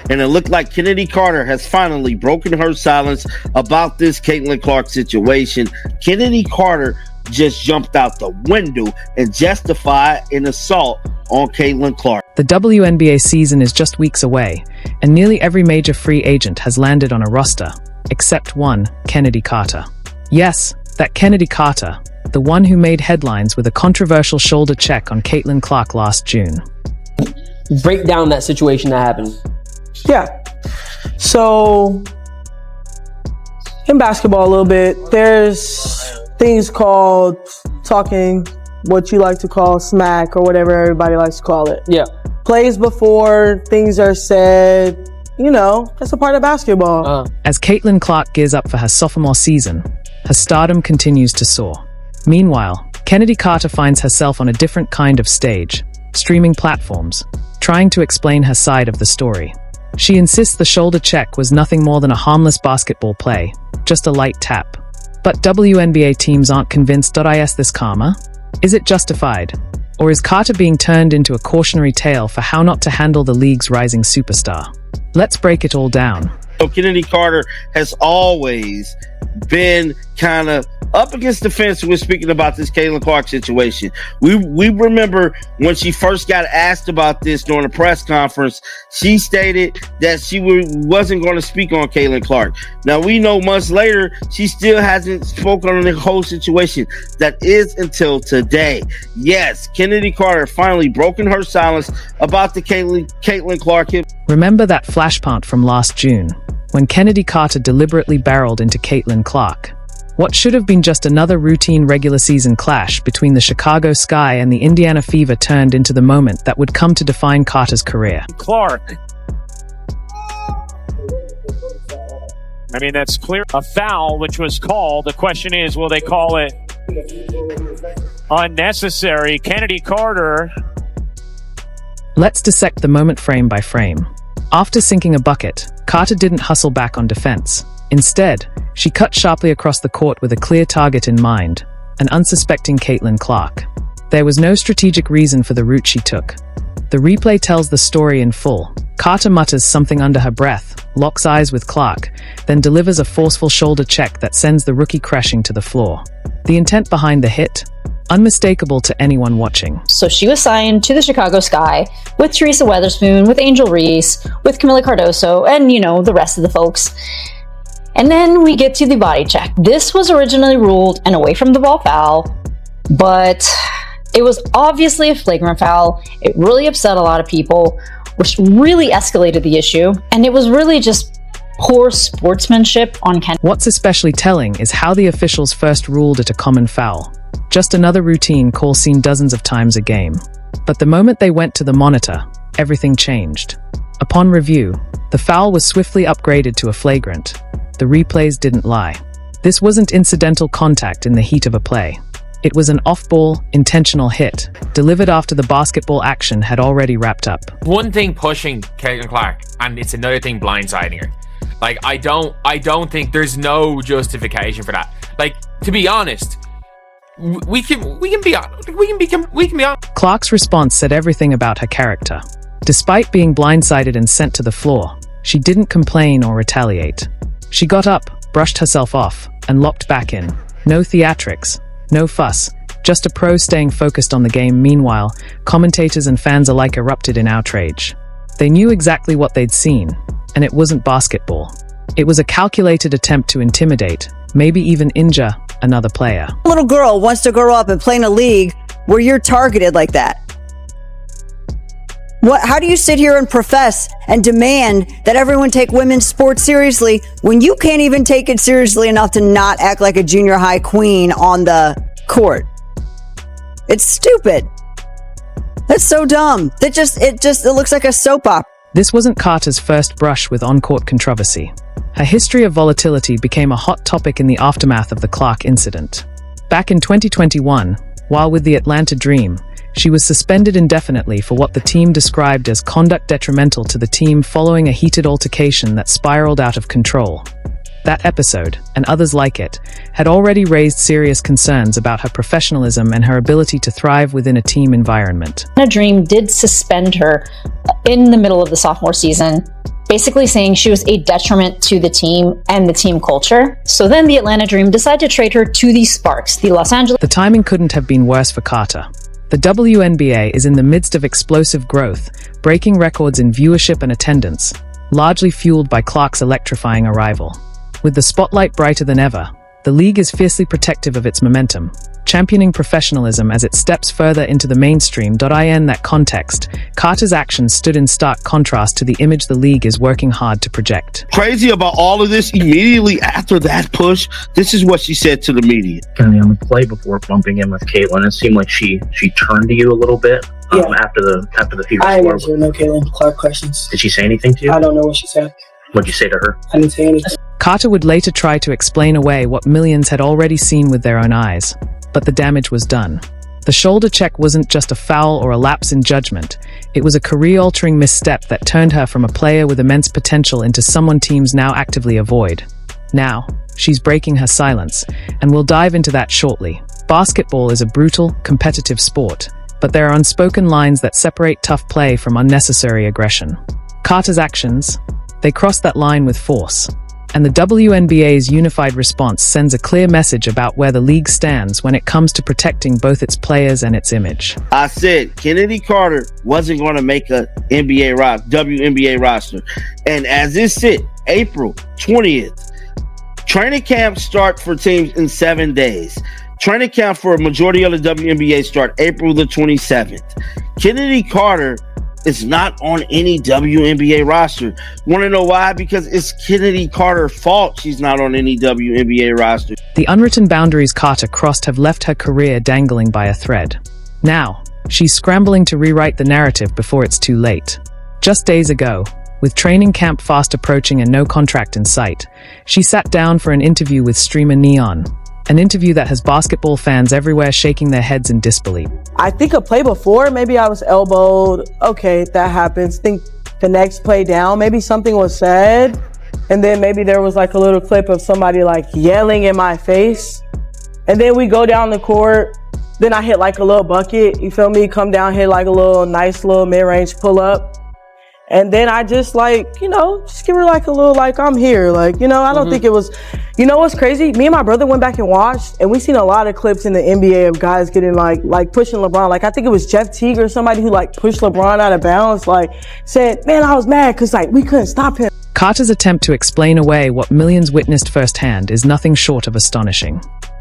and it looked like Chennedy Carter has finally broken her silence about this Caitlin Clark situation. Chennedy Carter just jumped out the window and justified an assault on Caitlin Clark. The WNBA season is just weeks away, and nearly every major free agent has landed on a roster, except one, Chennedy Carter. Yes, that Chennedy Carter, the one who made headlines with a controversial shoulder check on Caitlin Clark last June. Break down that situation that happened. Yeah. So, in basketball a little bit, there's things called talking, what you like to call smack or whatever everybody likes to call it. Yeah. Plays before things are said, you know, that's a part of basketball. As Caitlin Clark gears up for her sophomore season, her stardom continues to soar. Meanwhile, Chennedy Carter finds herself on a different kind of stage, streaming platforms, trying to explain her side of the story. She insists the shoulder check was nothing more than a harmless basketball play, just a light tap. But WNBA teams aren't convinced. Is this karma? Is it justified? Or is Carter being turned into a cautionary tale for how not to handle the league's rising superstar? Let's break it all down. So Chennedy Carter has always been kind of up against the fence when speaking about this Caitlin Clark situation. We remember when she first got asked about this during a press conference, she stated that she wasn't going to speak on Caitlin Clark. Now we know months later, she still hasn't spoken on the whole situation. That is until today. Yes, Chennedy Carter finally broken her silence about the Caitlin Clark hit. Remember that flashpoint from last June, when Chennedy Carter deliberately barreled into Caitlin Clark? What should have been just another routine regular season clash between the Chicago Sky and the Indiana Fever turned into the moment that would come to define Carter's career. Clark. I mean, that's clear. A foul, which was called. The question is, will they call it unnecessary? Chennedy Carter. Let's dissect the moment frame by frame. After sinking a bucket, Carter didn't hustle back on defense. Instead, she cut sharply across the court with a clear target in mind, an unsuspecting Caitlin Clark. There was no strategic reason for the route she took. The replay tells the story in full. Carter mutters something under her breath, locks eyes with Clark, then delivers a forceful shoulder check that sends the rookie crashing to the floor. The intent behind the hit? Unmistakable to anyone watching. So she was signed to the Chicago Sky with Teresa Weatherspoon, with Angel Reese, with Camila Cardoso, and, you know, the rest of the folks. And then we get to the body check. This was originally ruled an away from the ball foul, but it was obviously a flagrant foul. It really upset a lot of people, which really escalated the issue. And it was really just poor sportsmanship on Ken. What's especially telling is how the officials first ruled it a common foul. Just another routine call seen dozens of times a game. But the moment they went to the monitor, everything changed. Upon review, the foul was swiftly upgraded to a flagrant. The replays didn't lie. This wasn't incidental contact in the heat of a play. It was an off-ball, intentional hit, delivered after the basketball action had already wrapped up. One thing pushing Caitlin Clark, and it's another thing blindsiding her. Like, I don't think there's no justification for that. Like, to be honest, we can be honest. Clark's response said everything about her character. Despite being blindsided and sent to the floor, she didn't complain or retaliate. She got up, brushed herself off, and locked back in. No theatrics, no fuss, just a pro staying focused on the game. Meanwhile, commentators and fans alike erupted in outrage. They knew exactly what they'd seen, and it wasn't basketball. It was a calculated attempt to intimidate, maybe even injure, another player. A little girl wants to grow up and play in a league where you're targeted like that. How do you sit here and profess and demand that everyone take women's sports seriously when you can't even take it seriously enough to not act like a junior high queen on the court? It's stupid. That's so dumb. It looks like a soap opera. This wasn't Carter's first brush with on-court controversy. Her history of volatility became a hot topic in the aftermath of the Clark incident. Back in 2021, while with the Atlanta Dream, she was suspended indefinitely for what the team described as conduct detrimental to the team following a heated altercation that spiraled out of control. That episode, and others like it, had already raised serious concerns about her professionalism and her ability to thrive within a team environment. The Dream did suspend her in the middle of the sophomore season basically saying she was a detriment to the team and the team culture. So then the Atlanta Dream decided to trade her to the Sparks, the Los Angeles. The timing couldn't have been worse for Carter. The WNBA is in the midst of explosive growth, breaking records in viewership and attendance, largely fueled by Clark's electrifying arrival. With the spotlight brighter than ever, the league is fiercely protective of its momentum, championing professionalism as it steps further into the mainstream. In that context, Carter's actions stood in stark contrast to the image the league is working hard to project. Crazy about all of this, immediately after that push, this is what she said to the media. On the play before bumping in with Caitlin, it seemed like she turned to you a little bit after the few. I didn't answer no Caitlin Clark questions. Did she say anything to you? I don't know what she said. What'd you say to her? I didn't say anything. Carter would later try to explain away what millions had already seen with their own eyes, but the damage was done. The shoulder check wasn't just a foul or a lapse in judgment. It was a career-altering misstep that turned her from a player with immense potential into someone teams now actively avoid. Now, she's breaking her silence, and we'll dive into that shortly. Basketball is a brutal, competitive sport, but there are unspoken lines that separate tough play from unnecessary aggression. Carter's actions, they crossed that line with force. And the WNBA's unified response sends a clear message about where the league stands when it comes to protecting both its players and its image. I said Chennedy Carter wasn't going to make a WNBA roster. And as it sit, April 20th, training camps start for teams in 7 days. Training camp for a majority of the WNBA start April the 27th. Chennedy Carter is not on any WNBA roster. Want to know why? Because it's Chennedy Carter's fault she's not on any WNBA roster. The unwritten boundaries Carter crossed have left her career dangling by a thread. Now, she's scrambling to rewrite the narrative before it's too late. Just days ago, with training camp fast approaching and no contract in sight, she sat down for an interview with streamer Neon. An interview that has basketball fans everywhere shaking their heads in disbelief. I think a play before, maybe I was elbowed. Okay, that happens. Think the next play down, maybe something was said. And then maybe there was like a little clip of somebody like yelling in my face. And then we go down the court. Then I hit like a little bucket. You feel me? Come down, hit like a little nice little mid-range pull up. And then I just just give her like a little, I'm here. I don't think it was, what's crazy? Me and my brother went back and watched, and we seen a lot of clips in the NBA of guys getting like pushing LeBron. I think it was Jeff Teague or somebody who pushed LeBron out of bounds, said, man, I was mad because we couldn't stop him. Carter's attempt to explain away what millions witnessed firsthand is nothing short of astonishing.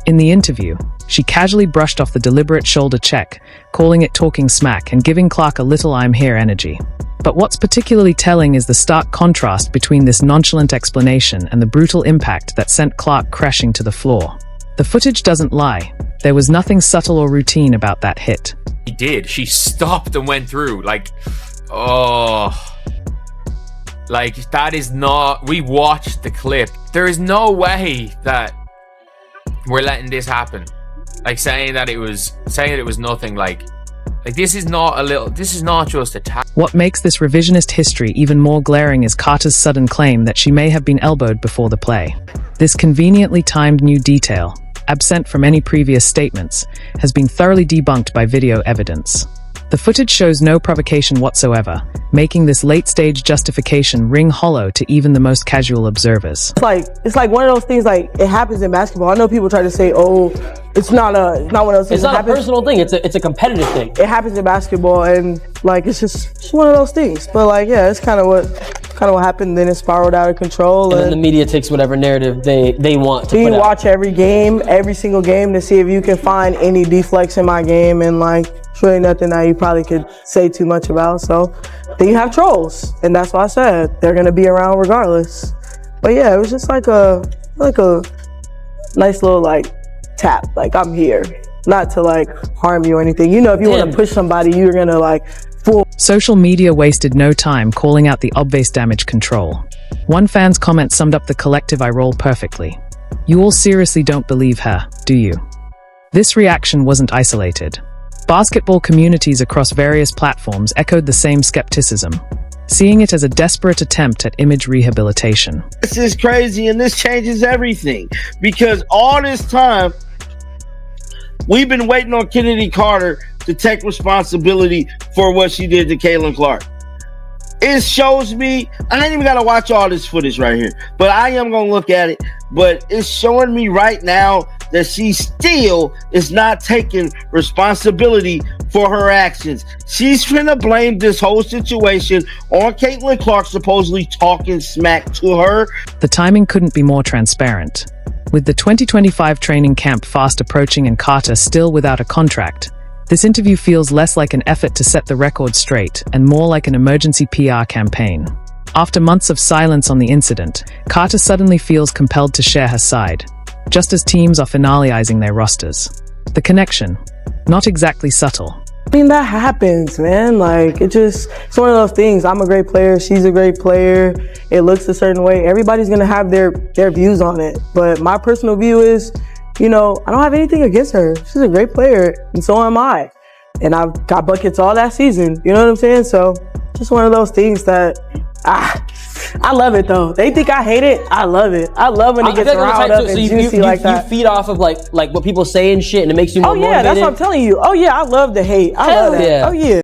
In the interview, she casually brushed off the deliberate shoulder check, calling it talking smack and giving Clark a little I'm here energy. But what's particularly telling is the stark contrast between this nonchalant explanation and the brutal impact that sent Clark crashing to the floor. The footage doesn't lie. There was nothing subtle or routine about that hit. She did. She stopped and went through. That is not... We watched the clip. There is no way that we're letting this happen. Saying that it was nothing. This is not just a tap. What makes this revisionist history even more glaring is Carter's sudden claim that she may have been elbowed before the play. This conveniently timed new detail, absent from any previous statements, has been thoroughly debunked by video evidence. The footage shows no provocation whatsoever, making this late-stage justification ring hollow to even the most casual observers. It's like one of those things, it happens in basketball. I know people try to say, it's not one of those things. It's not a personal thing. It's a competitive thing. It happens in basketball, and it's just one of those things. But it's kind of what happened. Then it spiraled out of control, and then the media takes whatever narrative they want to put out. You watch every single game to see if you can find any deflects in my game, and it's really nothing that you probably could say too much about. So then you have trolls, and that's why I said they're gonna be around regardless. But yeah, it was just like a nice little tap, I'm here, not to harm you or anything. If you want to push somebody, you're gonna fool. Social media wasted no time calling out the obvious damage control. One fan's comment summed up the collective eye roll perfectly. You all seriously don't believe her, do you? This reaction wasn't isolated. Basketball communities across various platforms echoed the same skepticism, seeing it as a desperate attempt at image rehabilitation. This is crazy, and this changes everything, because all this time we've been waiting on Chennedy Carter to take responsibility for what she did to Caitlin Clark. it shows me, I ain't even got to watch all this footage right here, but I am going to look at it. But it's showing me right now that she still is not taking responsibility for her actions. She's finna blame this whole situation on Caitlin Clark supposedly talking smack to her. The timing couldn't be more transparent. With the 2025 training camp fast approaching and Carter still without a contract, this interview feels less like an effort to set the record straight and more like an emergency PR campaign. After months of silence on the incident, Carter suddenly feels compelled to share her side, just as teams are finalizing their rosters. The connection, not exactly subtle. I mean, that happens, man. Like, it's one of those things. I'm a great player. She's a great player. It looks a certain way. Everybody's going to have their views on it. But my personal view is, I don't have anything against her. She's a great player, and so am I. And I've got buckets all that season. You know what I'm saying? So, just one of those things that, I love it, though. They think I hate it. I love it. I love when it gets riled up and juicy like that. You feed off of like what people say and shit, and it makes you more motivated. That's what I'm telling you. Oh, yeah, I love the hate. I love that. Yeah. Oh, yeah.